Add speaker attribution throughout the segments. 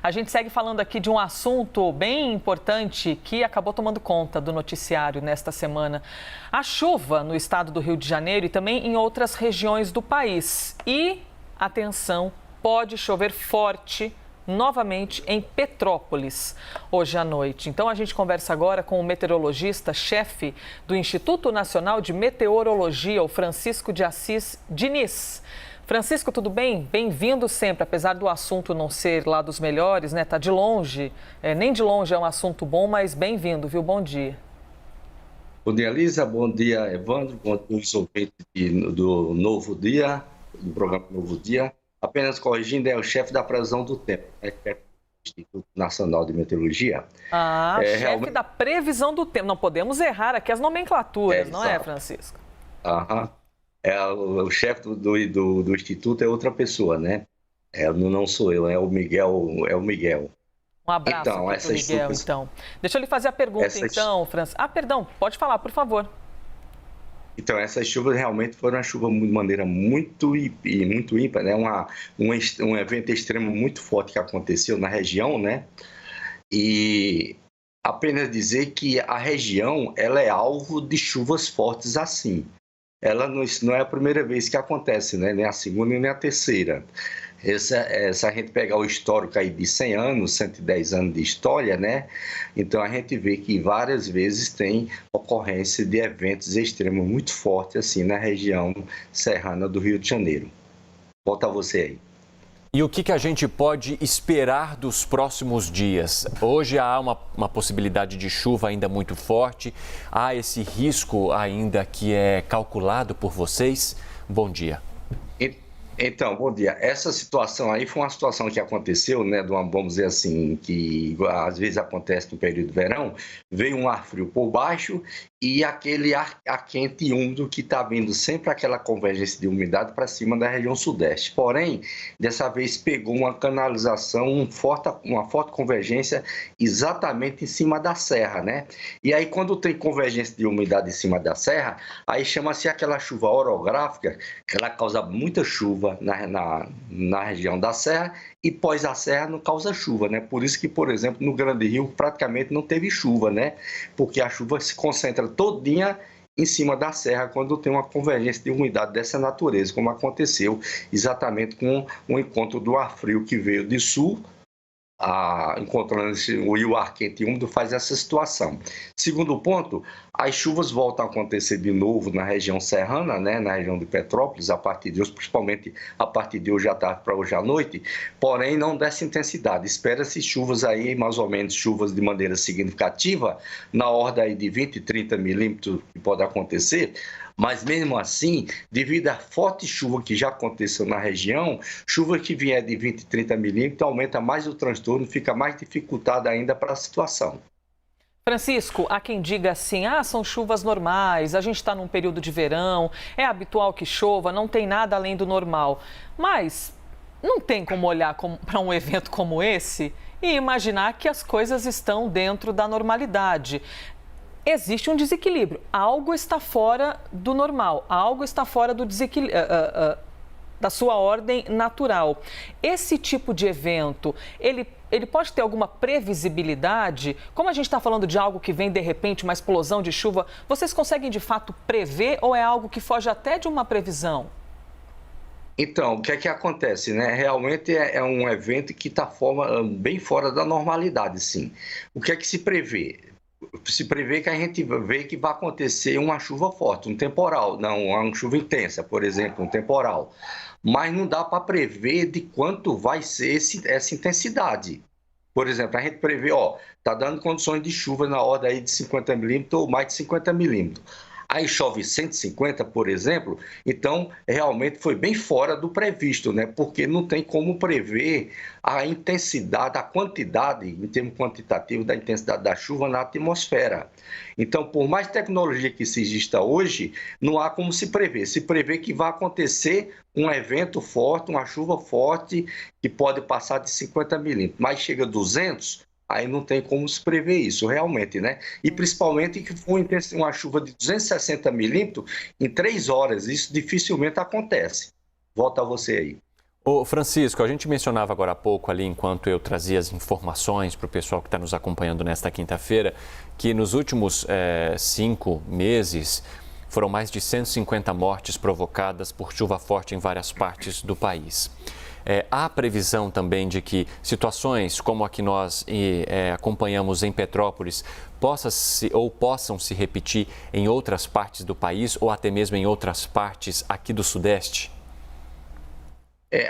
Speaker 1: A gente segue falando aqui de um assunto bem importante que acabou tomando conta do noticiário nesta semana. A chuva no estado do Rio de Janeiro e também em outras regiões do país. E, atenção, pode chover forte novamente em Petrópolis, hoje à noite. Então a gente conversa agora com o meteorologista-chefe do Instituto Nacional de Meteorologia, o Francisco de Assis Diniz. Francisco, tudo bem? Bem-vindo sempre, apesar do assunto não ser lá dos melhores, né? Tá de longe, nem de longe é um assunto bom, mas bem-vindo, viu? Bom dia.
Speaker 2: Bom dia, Lisa. Bom dia, Evandro. Bom dia, os ouvintes do Novo Dia, do programa Novo Dia. Apenas corrigindo, é o chefe da previsão do tempo, do Instituto Nacional de Meteorologia.
Speaker 1: Chefe
Speaker 2: realmente...
Speaker 1: da previsão do tempo. Não podemos errar aqui as nomenclaturas, não é, Francisco?
Speaker 2: O chefe do Instituto é outra pessoa, né? Não sou eu, é o Miguel.
Speaker 1: Um abraço
Speaker 2: então,
Speaker 1: aqui pro Miguel, então. Deixa eu lhe fazer a pergunta, então, Francisco. Perdão, pode falar, por favor.
Speaker 2: Então, essas chuvas realmente foram uma chuva de maneira muito ímpar, né? Um evento extremo muito forte que aconteceu na região, né? E apenas dizer que a região ela é alvo de chuvas fortes assim. Ela não é a primeira vez que acontece, né? Nem a segunda nem a terceira. Se a gente pegar o histórico aí de 100 anos, 110 anos de história, né? Então a gente vê que várias vezes tem ocorrência de eventos extremos muito fortes assim na região serrana do Rio de Janeiro. Volta a você aí.
Speaker 3: E o que a gente pode esperar dos próximos dias? Hoje há uma possibilidade de chuva ainda muito forte, há esse risco ainda que é calculado por vocês? Bom dia.
Speaker 2: Então, bom dia. Essa situação aí foi uma situação que aconteceu, né, vamos dizer assim, que às vezes acontece no período de verão, veio um ar frio por baixo e aquele ar quente e úmido que está vindo sempre aquela convergência de umidade para cima da região sudeste. Porém, dessa vez pegou uma canalização, uma forte convergência exatamente em cima da serra, né? E aí quando tem convergência de umidade em cima da serra, aí chama-se aquela chuva orográfica, que ela causa muita chuva na região da serra e pós a serra não causa chuva, né? Por isso que, por exemplo, no Grande Rio praticamente não teve chuva, né? Porque a chuva se concentra todinha em cima da serra quando tem uma convergência de umidade dessa natureza, como aconteceu exatamente com o encontro do ar frio que veio de sul, encontrando o ar quente e úmido faz essa situação. Segundo ponto, as chuvas voltam a acontecer de novo na região serrana, né, na região de Petrópolis, a partir de hoje, principalmente a partir de hoje à tarde para hoje à noite, porém não dessa intensidade. Espera-se chuvas aí, mais ou menos chuvas de maneira significativa, na ordem aí de 20, 30 milímetros que pode acontecer. Mas mesmo assim, devido à forte chuva que já aconteceu na região, chuva que vier de 20, 30 milímetros aumenta mais o transtorno, fica mais dificultada ainda para a situação.
Speaker 1: Francisco, há quem diga assim, são chuvas normais, a gente está num período de verão, é habitual que chova, não tem nada além do normal. Mas não tem como olhar para um evento como esse e imaginar que as coisas estão dentro da normalidade. Existe um desequilíbrio, algo está fora do normal, algo está fora do desequilíbrio, da sua ordem natural. Esse tipo de evento, ele pode ter alguma previsibilidade? Como a gente está falando de algo que vem de repente, uma explosão de chuva, vocês conseguem de fato prever ou é algo que foge até de uma previsão?
Speaker 2: Então, o que é que acontece, né? Realmente é um evento que está bem fora da normalidade, sim. O que é que se prevê? Se prevê que a gente vê que vai acontecer uma chuva forte, um temporal, não uma chuva intensa, por exemplo, um temporal. Mas não dá para prever de quanto vai ser essa intensidade. Por exemplo, a gente prevê, está dando condições de chuva na ordem aí de 50 milímetros ou mais de 50 milímetros. Aí chove 150, por exemplo, então realmente foi bem fora do previsto, né? Porque não tem como prever a intensidade, a quantidade, em termos quantitativos, da intensidade da chuva na atmosfera. Então, por mais tecnologia que se exista hoje, não há como se prever. Se prevê que vai acontecer um evento forte, uma chuva forte, que pode passar de 50 milímetros, mas chega a 200, aí não tem como se prever isso, realmente, né? E principalmente que foi uma chuva de 260 milímetros em 3 horas, isso dificilmente acontece. Volta a você aí.
Speaker 3: Ô Francisco, a gente mencionava agora há pouco ali, enquanto eu trazia as informações para o pessoal que está nos acompanhando nesta quinta-feira, que nos últimos 5 meses foram mais de 150 mortes provocadas por chuva forte em várias partes do país. Há previsão também de que situações como a que nós acompanhamos em Petrópolis possam se repetir em outras partes do país ou até mesmo em outras partes aqui do Sudeste?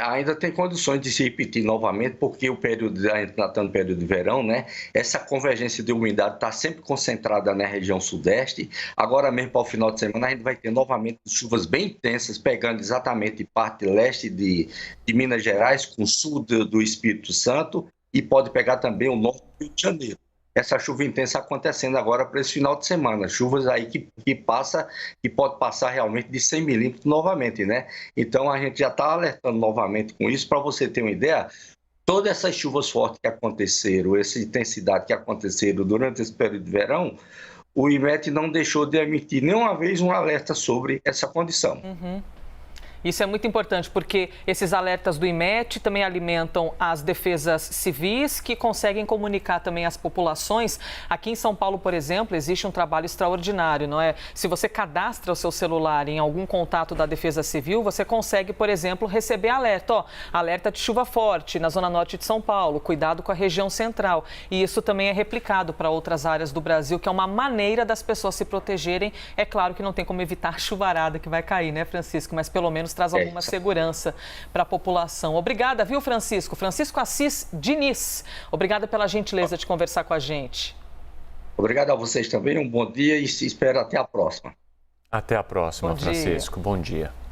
Speaker 2: Ainda tem condições de se repetir novamente, porque a gente está no período de verão, né? Essa convergência de umidade está sempre concentrada na região sudeste. Agora mesmo, para o final de semana, a gente vai ter novamente chuvas bem intensas, pegando exatamente parte leste de Minas Gerais, com o sul do Espírito Santo, e pode pegar também o norte do Rio de Janeiro. Essa chuva intensa acontecendo agora para esse final de semana. Chuvas aí que pode passar realmente de 100 milímetros novamente, né? Então a gente já está alertando novamente com isso. Para você ter uma ideia, todas essas chuvas fortes que aconteceram, essa intensidade que aconteceram durante esse período de verão, o IMET não deixou de emitir nenhuma vez um alerta sobre essa condição.
Speaker 1: Isso é muito importante, porque esses alertas do IMET também alimentam as defesas civis, que conseguem comunicar também às populações. Aqui em São Paulo, por exemplo, existe um trabalho extraordinário, não é? Se você cadastra o seu celular em algum contato da Defesa Civil, você consegue, por exemplo, receber alerta. Alerta de chuva forte na zona norte de São Paulo, cuidado com a região central. E isso também é replicado para outras áreas do Brasil, que é uma maneira das pessoas se protegerem. É claro que não tem como evitar a chuvarada que vai cair, né, Francisco? Mas pelo menos traz alguma segurança para a população. Obrigada, viu, Francisco? Francisco Assis Diniz. Obrigada pela gentileza de conversar com a gente.
Speaker 2: Obrigado a vocês também, um bom dia e se espero até a próxima.
Speaker 3: Até a próxima, Francisco. Bom dia.